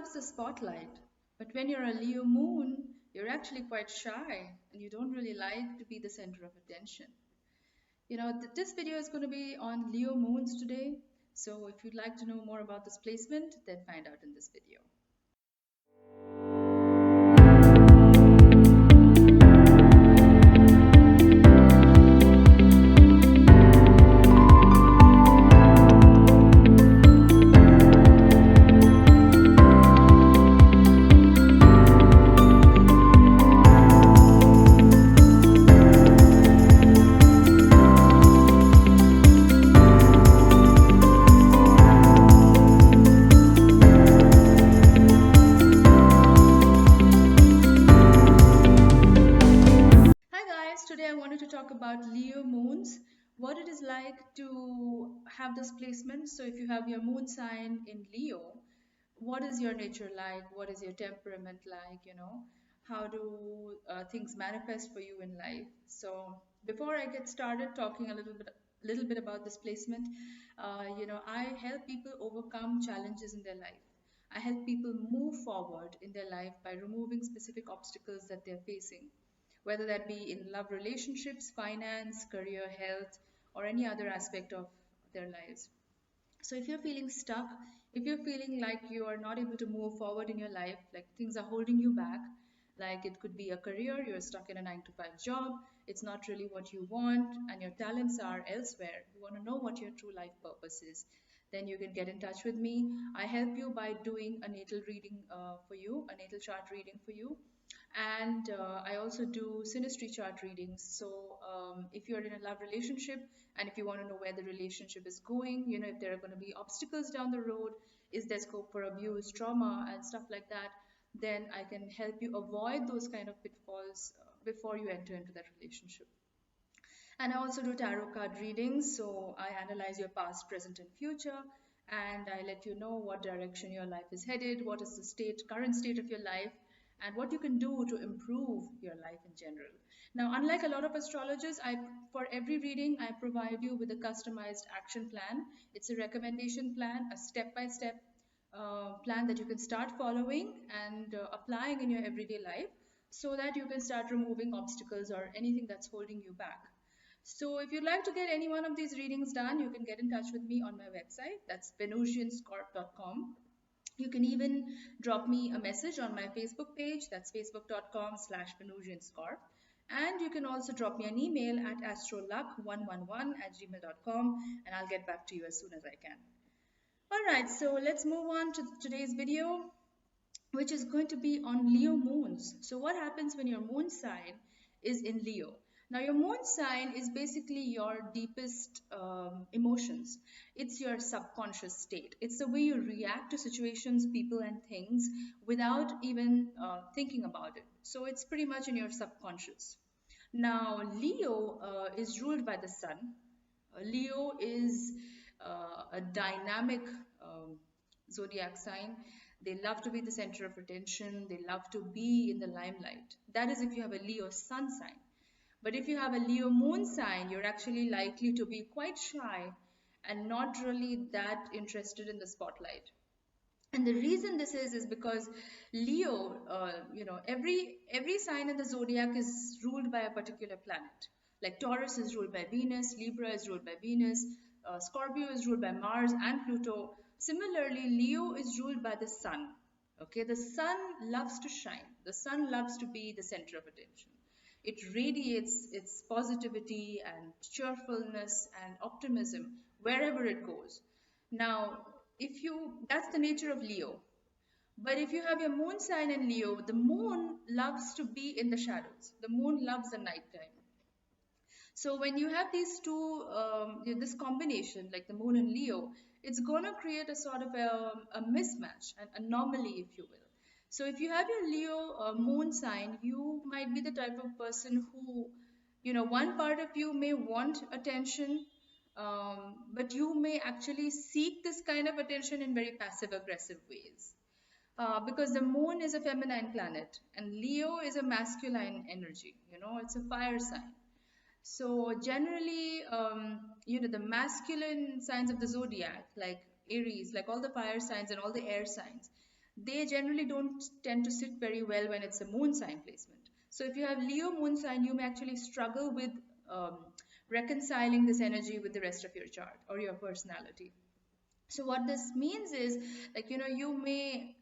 loves the spotlight, but when you're a Leo moon, you're actually quite shy and you don't really like to be the center of attention. This video is going to be on Leo moons today. So if you'd like to know more about this placement, then find out in this video. Today I wanted to talk about Leo moons, what it is like to have this placement. So if you have your moon sign in Leo, what is your nature like? What is your temperament like? How do things manifest for you in life? So before I get started talking a little bit about this placement, I help people overcome challenges in their life. I help people move forward in their life by removing specific obstacles that they're facing, whether that be in love relationships, finance, career, health, or any other aspect of their lives. So if you're feeling stuck, if you're feeling like you are not able to move forward in your life, like things are holding you back, like it could be a career, you're stuck in a 9 to 5 job, it's not really what you want, and your talents are elsewhere, you want to know what your true life purpose is, then you can get in touch with me. I help you by doing a natal reading for you, a natal chart reading for you. And I also do Synastry chart readings. So if you're in a love relationship and if you want to know where the relationship is going, if there are going to be obstacles down the road, is there scope for abuse, trauma, and stuff like that, then I can help you avoid those kind of pitfalls before you enter into that relationship. And I also do tarot card readings. So I analyze your past, present, and future. And I let you know what direction your life is headed, what is the current state of your life, and what you can do to improve your life in general. Now, unlike a lot of astrologers, for every reading, I provide you with a customized action plan. It's a recommendation plan, a step-by-step plan that you can start following and applying in your everyday life so that you can start removing obstacles or anything that's holding you back. So if you'd like to get any one of these readings done, you can get in touch with me on my website. That's Venusianscorp.com. You can even drop me a message on my Facebook page. That's facebook.com/Venusianscorp. And you can also drop me an email at astroluck111@gmail.com and I'll get back to you as soon as I can. All right, so let's move on to today's video, which is going to be on Leo moons. So what happens when your moon sign is in Leo? Now, your moon sign is basically your deepest emotions. It's your subconscious state. It's the way you react to situations, people, and things without even thinking about it. So it's pretty much in your subconscious. Now, Leo is ruled by the sun. Leo is a dynamic zodiac sign. They love to be the center of attention. They love to be in the limelight. That is if you have a Leo sun sign. But if you have a Leo moon sign, you're actually likely to be quite shy and not really that interested in the spotlight. And the reason this is because Leo, every sign in the zodiac is ruled by a particular planet. Like Taurus is ruled by Venus, Libra is ruled by Venus, Scorpio is ruled by Mars and Pluto. Similarly, Leo is ruled by the sun. Okay, the sun loves to shine. The sun loves to be the center of attention. It radiates its positivity and cheerfulness and optimism wherever it goes. Now, that's the nature of Leo. But if you have your moon sign in Leo, the moon loves to be in the shadows. The moon loves the nighttime. So when you have these two, this combination, like the moon and Leo, it's going to create a sort of a mismatch, an anomaly, if you will. So if you have your Leo moon sign, you might be the type of person who, one part of you may want attention, but you may actually seek this kind of attention in very passive aggressive ways. Because the moon is a feminine planet and Leo is a masculine energy, it's a fire sign. So generally, the masculine signs of the zodiac, like Aries, like all the fire signs and all the air signs, they generally don't tend to sit very well when it's a moon sign placement. So if you have Leo moon sign, you may actually struggle with um, reconciling this energy with the rest of your chart or your personality. So what this means is, like, you may,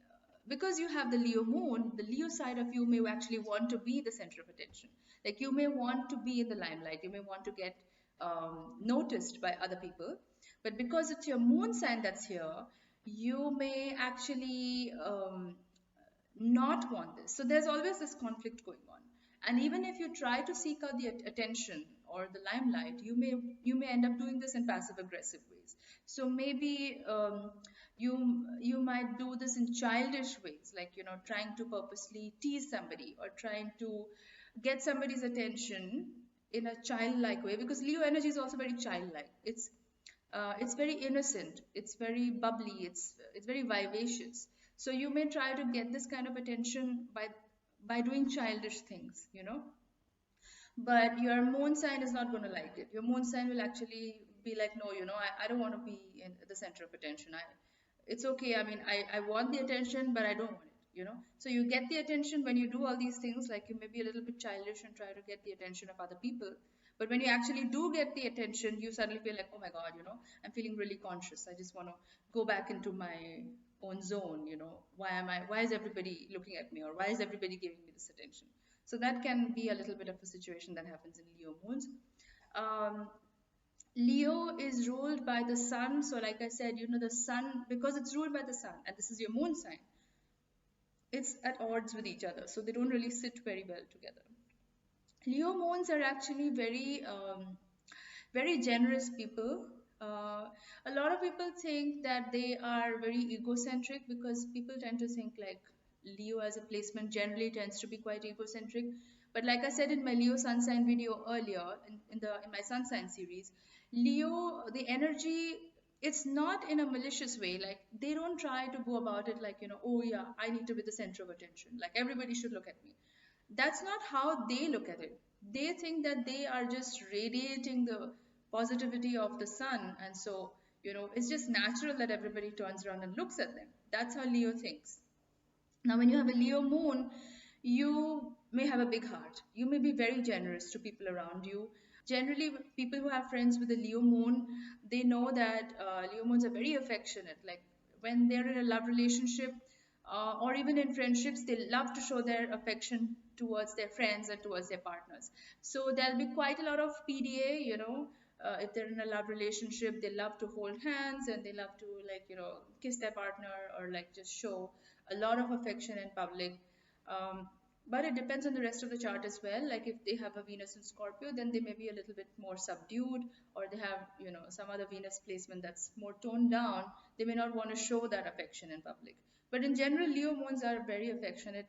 because you have the Leo moon, the Leo side of you may actually want to be the center of attention. Like, you may want to be in the limelight, you may want to get noticed by other people. But because it's your moon sign that's here, you may actually not want this. So there's always this conflict going on. And even if you try to seek out the attention or the limelight, you may end up doing this in passive aggressive ways. So maybe you might do this in childish ways, like trying to purposely tease somebody or trying to get somebody's attention in a childlike way, because Leo energy is also very childlike. It's very innocent, it's very bubbly, it's very vivacious. So you may try to get this kind of attention by doing childish things, but your moon sign is not going to like it. Your moon sign will actually be like, no, I don't want to be in the center of attention. It's okay. I mean, I want the attention, but I don't want it. So you get the attention when you do all these things, like you may be a little bit childish and try to get the attention of other people. But when you actually do get the attention, you suddenly feel like, oh my God, I'm feeling really conscious. I just want to go back into my own zone. Why is everybody looking at me, or why is everybody giving me this attention? So that can be a little bit of a situation that happens in Leo moons. Um, Leo is ruled by the sun. So, like I said, the sun, because it's ruled by the sun, and this is your moon sign, it's at odds with each other. So, they don't really sit very well together. Leo moons are actually very generous people. A lot of people think that they are very egocentric, because people tend to think like Leo as a placement generally tends to be quite egocentric. But like I said in my Leo sun sign video earlier, in my sun sign series, Leo, the energy, it's not in a malicious way. Like, they don't try to go about it like, oh yeah, I need to be the center of attention. Like, everybody should look at me. That's not how they look at it. They think that they are just radiating the positivity of the sun, and so it's just natural that everybody turns around and looks at them. That's how Leo thinks. Now, when you have a Leo moon, you may have a big heart. You may be very generous to people around you. Generally, people who have friends with a Leo moon, they know that Leo moons are very affectionate. Like, when they're in a love relationship, or even in friendships, they love to show their affection towards their friends and towards their partners. So there'll be quite a lot of PDA, if they're in a love relationship, they love to hold hands, and they love to, like, kiss their partner, or like just show a lot of affection in public. Um, but it depends on the rest of the chart as well. Like, if they have a Venus in Scorpio, then they may be a little bit more subdued, or they have, some other Venus placement that's more toned down. They may not want to show that affection in public. But in general, Leo moons are very affectionate,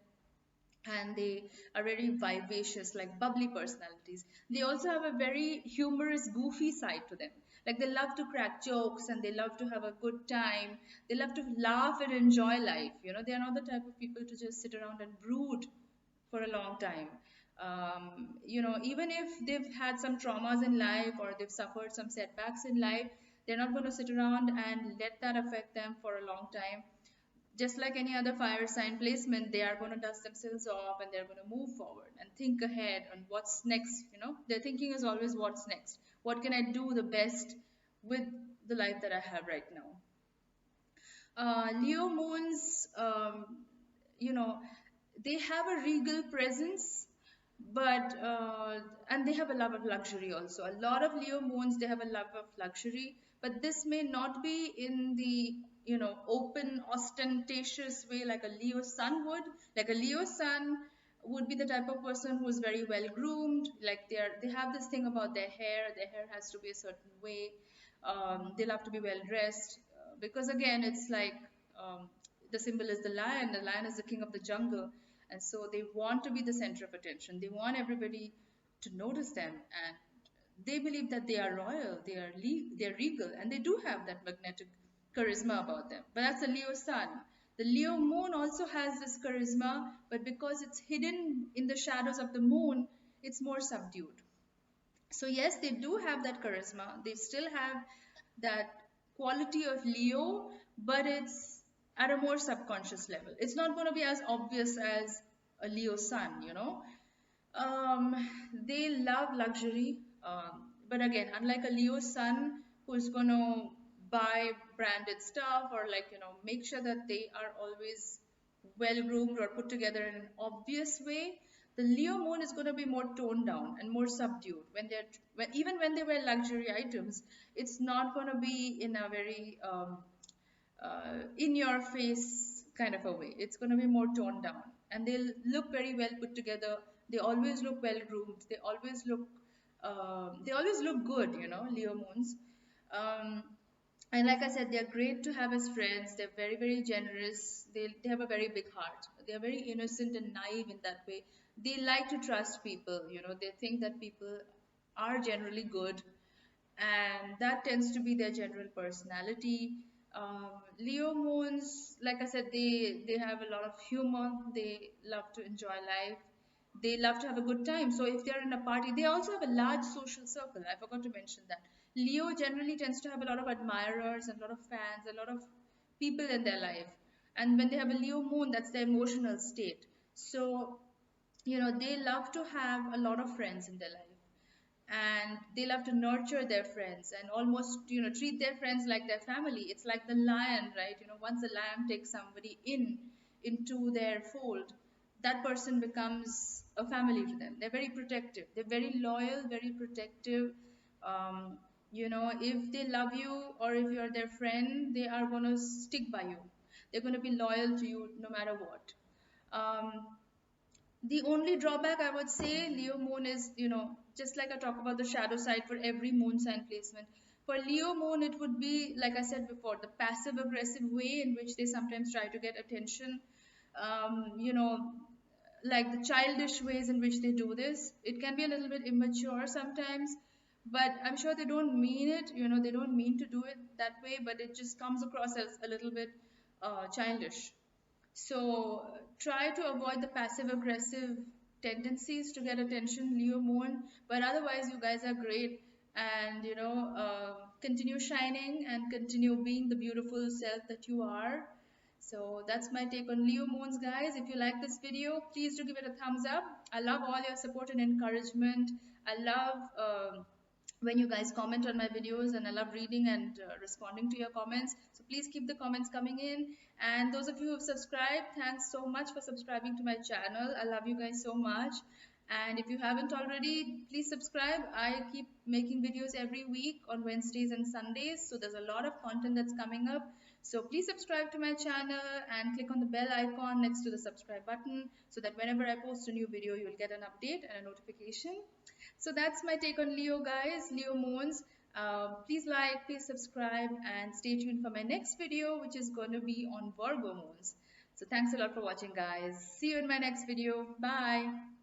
and they are very vivacious, like bubbly personalities. They also have a very humorous, goofy side to them. Like, they love to crack jokes, and they love to have a good time. They love to laugh and enjoy life. They are not the type of people to just sit around and brood for a long time. Even if they've had some traumas in life, or they've suffered some setbacks in life, they're not going to sit around and let that affect them for a long time. Just like any other fire sign placement, they are going to dust themselves off, and they're going to move forward and think ahead on what's next. Their thinking is always what's next. What can I do the best with the life that I have right now? Leo moons, you know, they have a regal presence, but and they have a love of luxury also. A lot of Leo moons, they have a love of luxury, but this may not be in the open, ostentatious way like a Leo sun would. Like, a Leo sun would be the type of person who is very well groomed. Like, they have this thing about their hair. Their hair has to be a certain way. They love to be well dressed, because again, it's like, the symbol is the lion. The lion is the king of the jungle, and so they want to be the center of attention. They want everybody to notice them, and they believe that they are royal, they are regal, and they do have that magnetic charisma about them. But that's the Leo sun. The Leo moon also has this charisma, but because it's hidden in the shadows of the moon, it's more subdued. So yes, they do have that charisma. They still have that quality of Leo, but it's at a more subconscious level. It's not going to be as obvious as a Leo sun, you know. Um, they love luxury, but again, unlike a Leo sun who's going to buy branded stuff or like, you know, make sure that they are always well groomed or put together in an obvious way, the Leo moon is going to be more toned down and more subdued when even when they wear luxury items. It's not going to be in a very in your face kind of a way. It's going to be more toned down and they'll look very well put together. They always look well groomed. They always look good, you know, Leo moons. Um, and like I said, they're great to have as friends. They're very, very generous. They have a very big heart. They're very innocent and naive in that way. They like to trust people, you know, they think that people are generally good, and that tends to be their general personality. Leo moons, like I said, they have a lot of humor. They love to enjoy life. They love to have a good time. So if they're in a party, they also have a large social circle. I forgot to mention that. Leo generally tends to have a lot of admirers, and a lot of fans, a lot of people in their life. And when they have a Leo moon, that's their emotional state. So, you know, they love to have a lot of friends in their life, and they love to nurture their friends and almost, you know, treat their friends like their family. It's like the lion, right? You know, once the lion takes somebody into their fold, that person becomes a family to them. They're very protective, they're very loyal, very protective. um, you know, if they love you or if you're their friend, they are going to stick by you. They're going to be loyal to you no matter what. The only drawback I would say, Leo moon, is, you know, just like I talk about the shadow side for every moon sign placement. For Leo moon, it would be, like I said before, the passive aggressive way in which they sometimes try to get attention. You know, like the childish ways in which they do this. It can be a little bit immature sometimes, but I'm sure they don't mean it. You know, they don't mean to do it that way, but it just comes across as a little bit childish. So try to avoid the passive aggressive tendencies to get attention, Leo moon. But otherwise, you guys are great, and you know, continue shining and continue being the beautiful self that you are. So that's my take on Leo moons, guys. If you like this video, please do give it a thumbs up. I love all your support and encouragement. I love when you guys comment on my videos, and I love reading and responding to your comments. So please keep the comments coming in. And those of you who have subscribed, thanks so much for subscribing to my channel. I love you guys so much. And if you haven't already, please subscribe. I keep making videos every week on Wednesdays and Sundays. So there's a lot of content that's coming up. So please subscribe to my channel and click on the bell icon next to the subscribe button so that whenever I post a new video, you'll get an update and a notification. So that's my take on Leo, guys, Leo moons. Please like, please subscribe, and stay tuned for my next video, which is going to be on Virgo moons. So thanks a lot for watching, guys. See you in my next video. Bye.